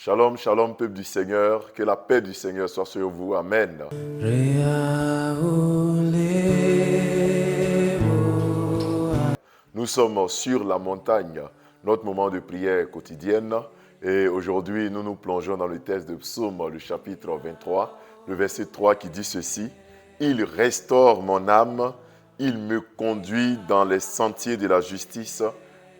Shalom, shalom, peuple du Seigneur. Que la paix du Seigneur soit sur vous. Amen. Nous sommes sur la montagne, notre moment de prière quotidienne. Et aujourd'hui, nous nous plongeons dans le texte de Psaume, le chapitre 23, le verset 3 qui dit ceci. « Il restaure mon âme, il me conduit dans les sentiers de la justice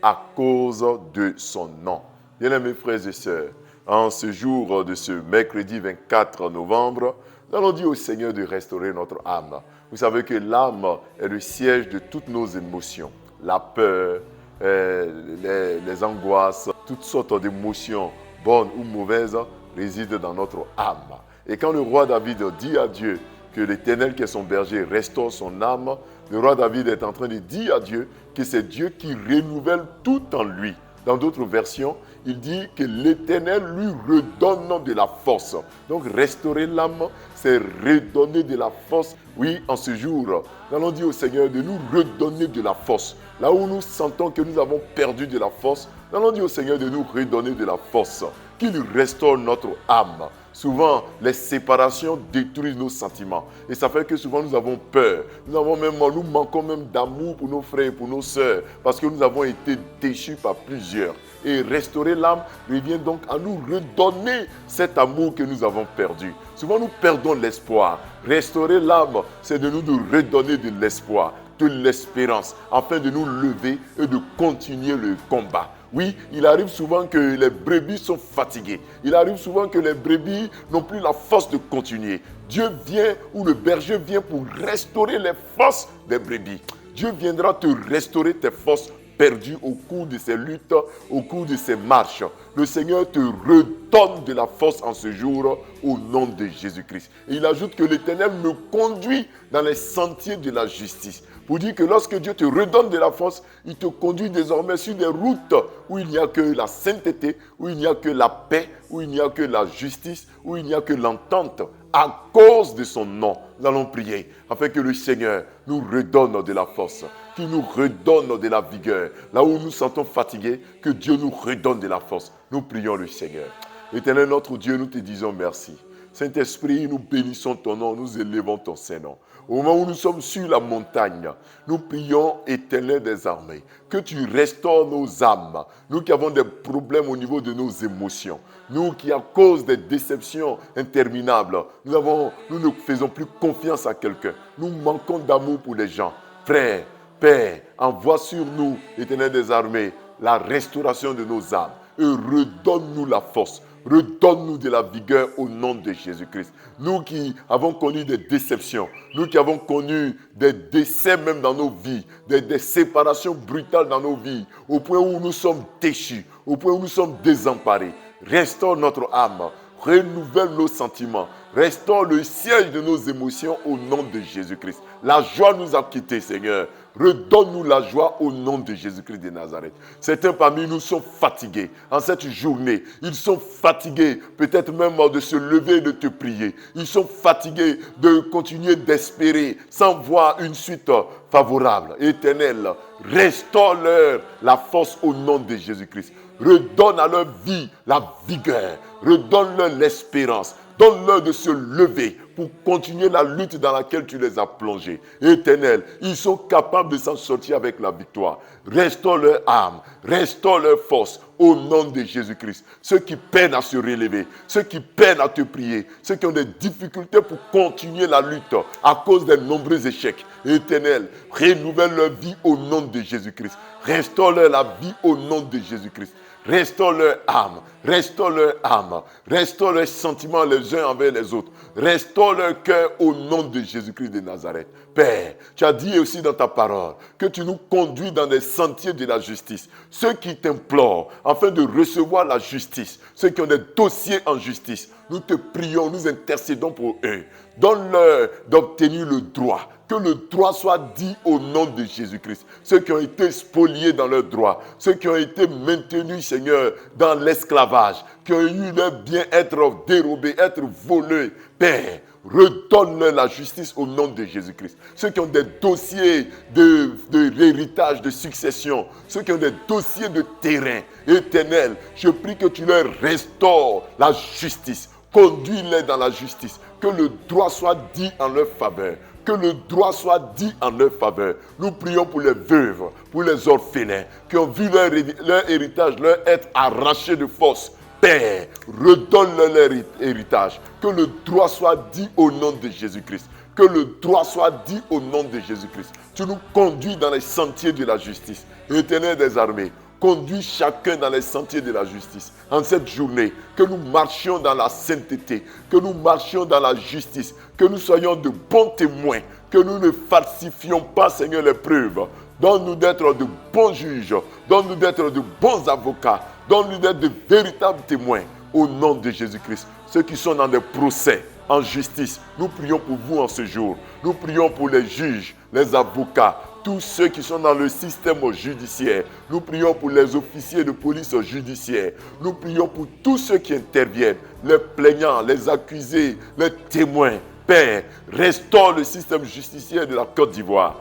à cause de son nom. » Bien-aimés frères et sœurs, en ce jour de ce mercredi 24 novembre, nous allons dire au Seigneur de restaurer notre âme. Vous savez que l'âme est le siège de toutes nos émotions. La peur, les angoisses, toutes sortes d'émotions, bonnes ou mauvaises, résident dans notre âme. Et quand le roi David dit à Dieu que l'Éternel qui est son berger restaure son âme, le roi David est en train de dire à Dieu que c'est Dieu qui renouvelle tout en lui. Dans d'autres versions, il dit que l'Éternel lui redonne de la force. Donc restaurer l'âme, c'est redonner de la force. Oui, en ce jour, nous allons dire au Seigneur de nous redonner de la force. Là où nous sentons que nous avons perdu de la force, nous allons dire au Seigneur de nous redonner de la force. Qu'il restaure notre âme. Souvent, les séparations détruisent nos sentiments. Et ça fait que souvent, nous avons peur. Nous manquons même d'amour pour nos frères et pour nos sœurs. Parce que nous avons été déchus par plusieurs. Et restaurer l'âme revient donc à nous redonner cet amour que nous avons perdu. Souvent, nous perdons l'espoir. Restaurer l'âme, c'est de nous redonner de l'espoir, de l'espérance, afin de nous lever et de continuer le combat. Oui, il arrive souvent que les brebis sont fatiguées. Il arrive souvent que les brebis n'ont plus la force de continuer. Dieu vient, ou le berger vient pour restaurer les forces des brebis. Dieu viendra te restaurer tes forces perdues au cours de ces luttes, au cours de ces marches. Le Seigneur te redonne de la force en ce jour au nom de Jésus-Christ. Et il ajoute que l'Éternel me conduit dans les sentiers de la justice. Pour dire que lorsque Dieu te redonne de la force, il te conduit désormais sur des routes où il n'y a que la sainteté, où il n'y a que la paix, où il n'y a que la justice, où il n'y a que l'entente. À cause de son nom, nous allons prier afin que le Seigneur nous redonne de la force, qu'il nous redonne de la vigueur. Là où nous sentons fatigués, que Dieu nous redonne de la force. Nous prions le Seigneur. Éternel notre Dieu, nous te disons merci. Saint-Esprit, nous bénissons ton nom, nous élevons ton Saint-Nom. Au moment où nous sommes sur la montagne, nous prions, Éternel des armées, que tu restaures nos âmes. Nous qui avons des problèmes au niveau de nos émotions. Nous qui, à cause des déceptions interminables, nous ne faisons plus confiance à quelqu'un. Nous manquons d'amour pour les gens. Frère, Père, envoie sur nous, Éternel des armées, la restauration de nos âmes. Et redonne-nous la force. Redonne-nous de la vigueur au nom de Jésus-Christ. Nous qui avons connu des déceptions, nous qui avons connu des décès même dans nos vies, des séparations brutales dans nos vies, au point où nous sommes déchus, au point où nous sommes désemparés. Restaure notre âme, renouvelle nos sentiments, restaure le siège de nos émotions au nom de Jésus-Christ. La joie nous a quittés, Seigneur. Redonne-nous la joie au nom de Jésus-Christ de Nazareth. Certains parmi nous sont fatigués en cette journée. Ils sont fatigués peut-être même de se lever et de te prier. Ils sont fatigués de continuer d'espérer sans voir une suite favorable. Éternel, restaure-leur la force au nom de Jésus-Christ. Redonne à leur vie la vigueur. Redonne-leur l'espérance. Donne-leur de se lever pour continuer la lutte dans laquelle tu les as plongés. Éternel, ils sont capables de s'en sortir avec la victoire. Restaure leur âme, restaure leur force au nom de Jésus-Christ. Ceux qui peinent à se relever, ceux qui peinent à te prier, ceux qui ont des difficultés pour continuer la lutte à cause des nombreux échecs. Éternel, renouvelle leur vie au nom de Jésus-Christ. Restaure leur la vie au nom de Jésus-Christ. Restaure leur âme, restaure leur âme, restaure leurs sentiments les uns envers les autres, restaure leur cœur au nom de Jésus-Christ de Nazareth. Père, tu as dit aussi dans ta parole que tu nous conduis dans les sentiers de la justice. Ceux qui t'implorent afin de recevoir la justice, ceux qui ont des dossiers en justice, nous te prions, nous intercédons pour eux. Donne-leur d'obtenir le droit. Que le droit soit dit au nom de Jésus-Christ. Ceux qui ont été spoliés dans leur droit, ceux qui ont été maintenus, Seigneur, dans l'esclavage, qui ont eu leur bien être dérobé, être volé. Père, redonne-leur la justice au nom de Jésus-Christ. Ceux qui ont des dossiers d'héritage, de succession, ceux qui ont des dossiers de terrain éternel, je prie que tu leur restaures la justice. Conduis-les dans la justice. Que le droit soit dit en leur faveur. Que le droit soit dit en leur faveur. Nous prions pour les veuves, pour les orphelins, qui ont vu leur héritage leur être arraché de force. Père, redonne-leur leur héritage. Que le droit soit dit au nom de Jésus-Christ. Que le droit soit dit au nom de Jésus-Christ. Tu nous conduis dans les sentiers de la justice. Éternel des armées, conduis chacun dans les sentiers de la justice. En cette journée, que nous marchions dans la sainteté, que nous marchions dans la justice, que nous soyons de bons témoins, que nous ne falsifions pas, Seigneur, les preuves. Donne-nous d'être de bons juges, donne-nous d'être de bons avocats, donne-nous d'être de véritables témoins au nom de Jésus-Christ. Ceux qui sont dans des procès en justice, nous prions pour vous en ce jour. Nous prions pour les juges, les avocats, tous ceux qui sont dans le système judiciaire. Nous prions pour les officiers de police judiciaire. Nous prions pour tous ceux qui interviennent, les plaignants, les accusés, les témoins. Père, restaure le système justiciaire de la Côte d'Ivoire.